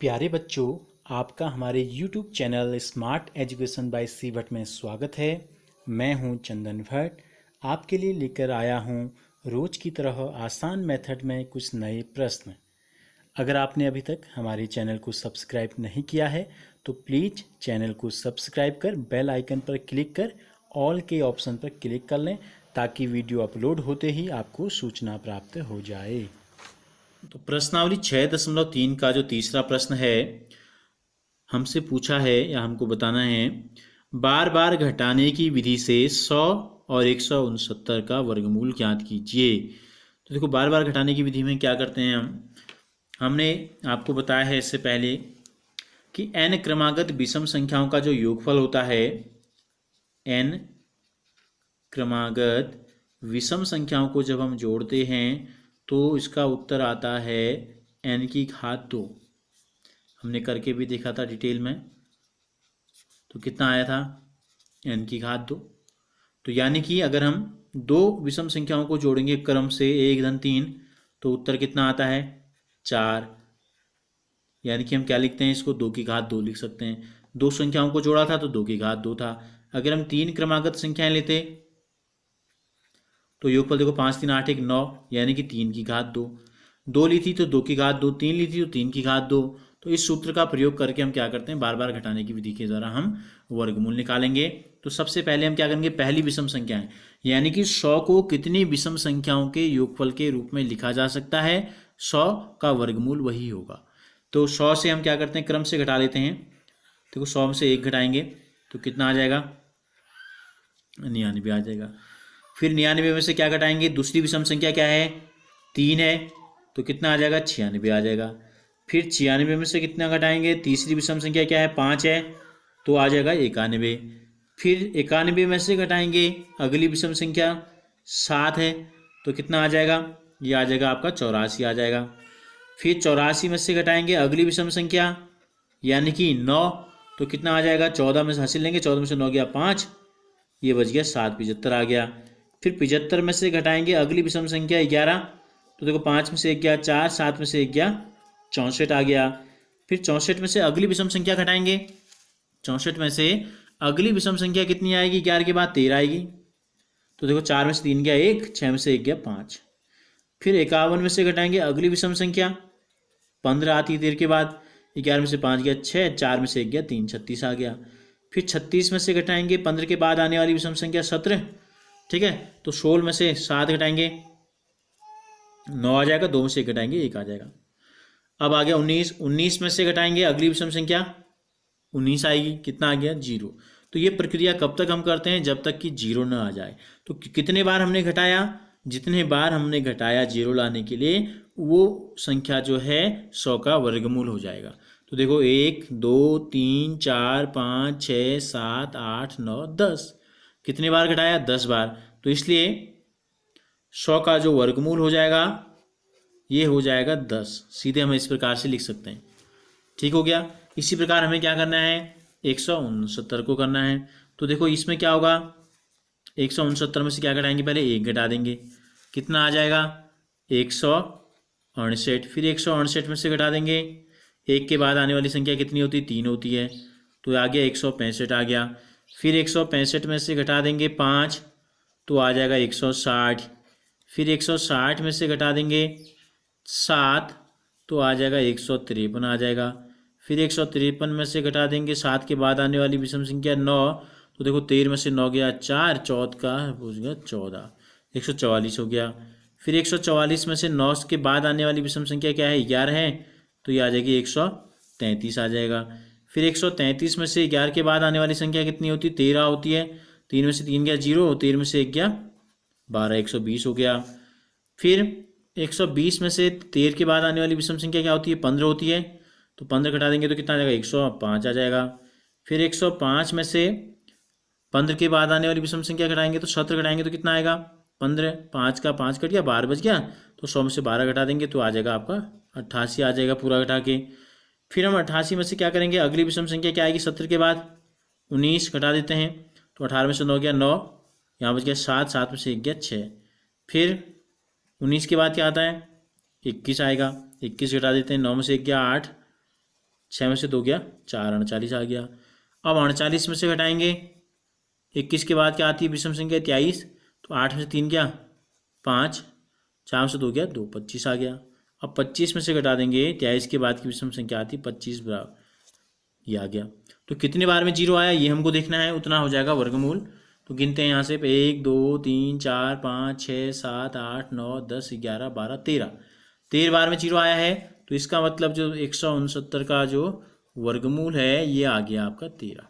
प्यारे बच्चों, आपका हमारे YouTube channel smart education by C Bhatt में स्वागत है। मैं हूं चंदन भट्ट, आपके लिए लेकर आया हूं रोज की तरह आसान मेथड में कुछ नए प्रश्न। अगर आपने अभी तक हमारे चैनल को सब्सक्राइब नहीं किया है तो प्लीज़ चैनल को सब्सक्राइब कर बेल आइकन पर क्लिक कर ऑल के ऑप्शन पर क्लिक कर लें ताकि वीडियो अपलोड होते ही आपको सूचना प्राप्त हो जाए। तो प्रश्नावली 6.3 का जो तीसरा प्रश्न है, हमसे पूछा है या हमको बताना है, बार बार घटाने की विधि से 100 और 169 का वर्गमूल ज्ञात कीजिए। तो देखो, बार बार घटाने की विधि में क्या करते हैं हमने आपको बताया है इससे पहले कि n क्रमागत विषम संख्याओं का जो योगफल होता है, n क्रमागत विषम संख्याओं को जब हम जोड़ते हैं तो इसका उत्तर आता है n की घात 2। हमने करके भी देखा था डिटेल में, तो कितना आया था n की घात 2। तो यानी कि अगर हम दो विषम संख्याओं को जोड़ेंगे क्रम से 1 धन 3 तो उत्तर कितना आता है 4। यानी कि हम क्या लिखते हैं, इसको 2 की घात 2 लिख सकते हैं। दो संख्याओं को जोड़ा था तो 2 की घात 2 था। अगर हम 3 क्रमागत संख्याएं लेते तो योगफल देखो 5 3 8 1 9, यानी कि 3 की घात 2। 2 ली थी तो 2 की घात 2, 3 ली थी तो 3 की घात 2। तो इस सूत्र का प्रयोग करके हम क्या करते हैं, बार बार घटाने की विधि के द्वारा हम वर्गमूल निकालेंगे। तो सबसे पहले हम क्या करेंगे, पहली विषम संख्याएं यानी कि 100 को कितनी विषम संख्याओं के योगफल के रूप में लिखा जा सकता है, 100 का वर्गमूल वही होगा। तो 100 से हम क्या करते हैं, क्रम से घटा लेते हैं। देखो 100 में से 1 घटाएंगे तो कितना आ जाएगा, 99 आ जाएगा। फिर 99 में से क्या घटाएंगे, दूसरी विषम संख्या क्या है 3 है, तो कितना आ जाएगा 96 आ जाएगा। फिर 96 में से कितना घटाएंगे, तीसरी विषम संख्या क्या है 5 है, तो आ जाएगा 91। फिर 91 में से घटाएंगे अगली विषम संख्या 7 है, तो कितना आ जाएगा, ये आ जाएगा आपका 84 आ जाएगा। फिर 84 में से घटाएंगे अगली विषम संख्या यानी कि 9, तो कितना आ जाएगा, 14 में से हासिल लेंगे, 14 में से 9 गया 5, ये बच गया 7, 75 आ गया। फिर 75 में से घटाएंगे अगली विषम संख्या 11, तो देखो 5 में से 1 गया 4, 7 में से 1 गया 64 आ गया। फिर 64 में से अगली विषम संख्या घटाएंगे, 64 में से अगली विषम संख्या कितनी आएगी, 11 के बाद 13 आएगी, तो देखो 4 में से 3 गया 1, 6 में से 1 गया 5। फिर 51 में से घटाएंगे अगली विषम संख्या 15 आती है 13 के बाद, 11 में से 5 गया 6, 4 में से 1 गया 3, 36 आ गया। फिर 36 में से घटाएंगे 15 के बाद आने वाली विषम संख्या 17, ठीक है, तो 16 में से 7 घटाएंगे 9 आ जाएगा, 2 में से 1 घटाएंगे 1 आ जाएगा। अब आ गया 19, 19 में से घटाएंगे अगली विषम संख्या 19 आएगी, कितना आ गया 0। तो ये प्रक्रिया कब तक हम करते हैं, जब तक कि 0 ना आ जाए। तो कितने बार हमने घटाया, जितने बार हमने घटाया 0 लाने के लिए वो संख्या जो है 100 का वर्गमूल हो जाएगा। तो देखो 1 2 3 4 5 6 7 8 9 10, कितने बार घटाया 10 बार, तो इसलिए 100 का जो वर्गमूल हो जाएगा ये हो जाएगा 10। सीधे हम इस प्रकार से लिख सकते हैं, ठीक हो गया। इसी प्रकार हमें क्या करना है, 169 को करना है। तो देखो इसमें क्या होगा, 169 में से क्या घटाएंगे, पहले 1 घटा देंगे, कितना आ जाएगा 168। फिर 168 में से घटा देंगे 1 के बाद आने वाली संख्या कितनी होती है, 3 होती है, तो आ गया 165 आ गया। फिर 165 में से घटा देंगे 5, तो आ जाएगा 160। फिर 160 में से घटा देंगे 7, तो आ जाएगा 153 आ जाएगा। फिर 153 में से घटा देंगे 7 के बाद आने वाली विषम संख्या 9, तो देखो 13 में से 9 गया 4, 14 का हो गया 14, 144 हो गया। फिर 144 में से 9 के बाद आने वाली विषम संख्या क्या है 11 है, तो ये आ जाएगी 133 आ जाएगा। फिर 133 में से 11 के बाद आने वाली संख्या कितनी होती है, 13 होती है, 3 में से 3 गया 0, 13 में से 1 गया 12, 120 हो गया। फिर 120 में से 13 के बाद आने वाली विषम संख्या क्या होती है, 15 होती है, तो 15 घटा देंगे तो कितना आ जाएगा 105 आ जाएगा। फिर 105 में से 15 के बाद आने वाली विषम संख्या घटाएंगे तो 17 घटाएंगे तो कितना आएगा 15, 5 का 5 कट गया 12 बच गया, तो 100 में से 12 घटा देंगे तो आ जाएगा आपका 88 आ जाएगा पूरा घटा के। फिर हम 88 में से क्या करेंगे, अगली विषम संख्या क्या आएगी 17 के बाद, 19 घटा देते हैं, तो 18 में से 9 गया 9, यहाँ बच गया 7, 7 में से 1 गया 6। फिर 19 के बाद क्या आता है 21 आएगा, 21 घटा देते हैं, 9 में से 1 गया 8, 6 में से 2 गया 4, 39 आ गया। अब 39 में से घटाएंगे 21 के बाद क्या आती है विषम संख्या 23, तो 8 में से 3 गया 5, 4 में से 2 गया 2, 25 आ गया। अब 25 में से घटा देंगे 23 के बाद की विषम संख्या आती है 25 बराबर, ये आ गया। तो कितने बार में 0 आया ये हमको देखना है, उतना हो जाएगा वर्गमूल। तो गिनते हैं यहाँ से 1 2 3 4 5 6 7 8 9 10 11 12 13 बार में 0 आया है। तो इसका मतलब जो 169 का जो वर्गमूल है ये आ गया आपका 13।